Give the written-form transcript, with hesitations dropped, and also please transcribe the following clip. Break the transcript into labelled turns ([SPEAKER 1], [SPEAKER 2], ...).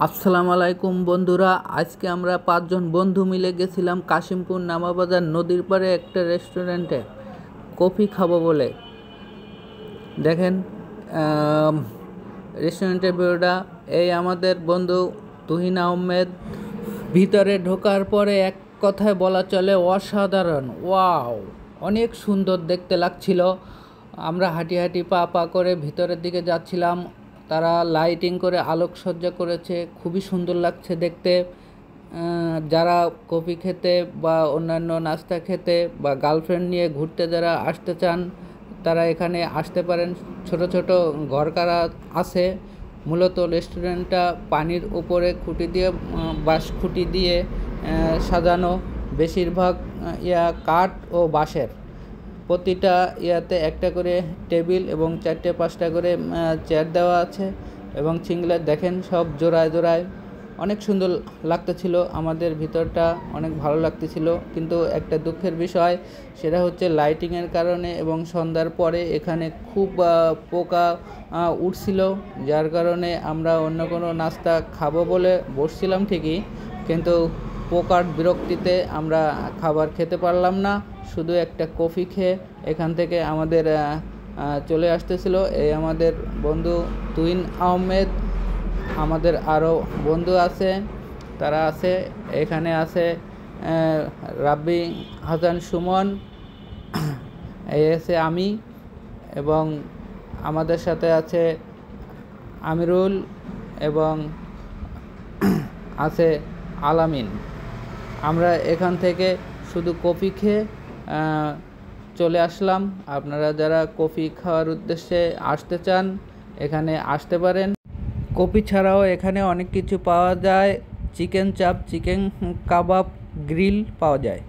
[SPEAKER 1] আসসালামু আলাইকুম বন্ধুরা, আজকে আমরা 5 জন বন্ধু মিলে গেছিলাম কাশিমপুর নামাবাজার নদীর পাড়ে একটা রেস্টুরেন্টে কফি খাবো বলে। দেখেন রেস্টুরেন্টের ভিউটা। এই আমাদের বন্ধু তুহিন আহমেদ। ভিতরে ঢোকার পরে এক কথায় বলা চলে অসাধারণ, ওয়াও, অনেক সুন্দর দেখতে লাগছিল। আমরা হাঁটি হাঁটি পা পা করে ভিতরের দিকে যাচ্ছিলাম। তারা লাইটিং করে আলোকসজ্জা করেছে, খুবই সুন্দর লাগছে দেখতে। যারা কফি খেতে বা অন্যান্য নাস্তা খেতে বা গার্লফ্রেন্ড নিয়ে ঘুরতে যারা আসতে চান তারা এখানে আসতে পারেন। ছোট ছোট ঘরকারা আছে। মূলত রেস্টুরেন্টটা পানির উপরে খুঁটি দিয়ে বাঁশ খুঁটি দিয়ে সাজানো, বেশিরভাগ কাঠ ও বাঁশের। প্রতিটা ইয়াতে একটা করে টেবিল এবং 4-5টা করে চেয়ার দেওয়া আছে এবং সিঙ্গেলার দেখেন সব জোড়ায় জোড়ায়। অনেক সুন্দর লাগতেছিল, আমাদের ভিতরটা অনেক ভালো লাগতেছিল। কিন্তু একটা দুঃখের বিষয়, সেটা হচ্ছে লাইটিংয়ের কারণে এবং সন্ধ্যার পরে এখানে খুব পোকা উঠছিল, যার কারণে আমরা অন্য কোনো নাস্তা খাবো বলে বসছিলাম ঠিকই, কিন্তু পোকার বিরক্তিতে আমরা খাবার খেতে পারলাম না। শুধু একটা কফি খেয়ে এখান থেকে আমাদের চলে আসতেছিল। এই আমাদের বন্ধু তুহিন আহমেদ। আমাদের আরও বন্ধু আছে, তারা আছে এখানে আছে রাব্বি হাসান সুমন, এই আছে আমি, এবং আমাদের সাথে আছে আমিরুল এবং আছে আলামিন। আমরা এখান থেকে শুধু কফি খেয়ে চলে আসলাম। আপনারা যারা কফি খাওয়ার উদ্দেশ্যে আসতে চান এখানে আসতে পারেন। কফি ছাড়াও এখানে অনেক কিছু পাওয়া যায়, চিকেন চাপ, চিকেন কাবাব, গ্রিল পাওয়া যায়।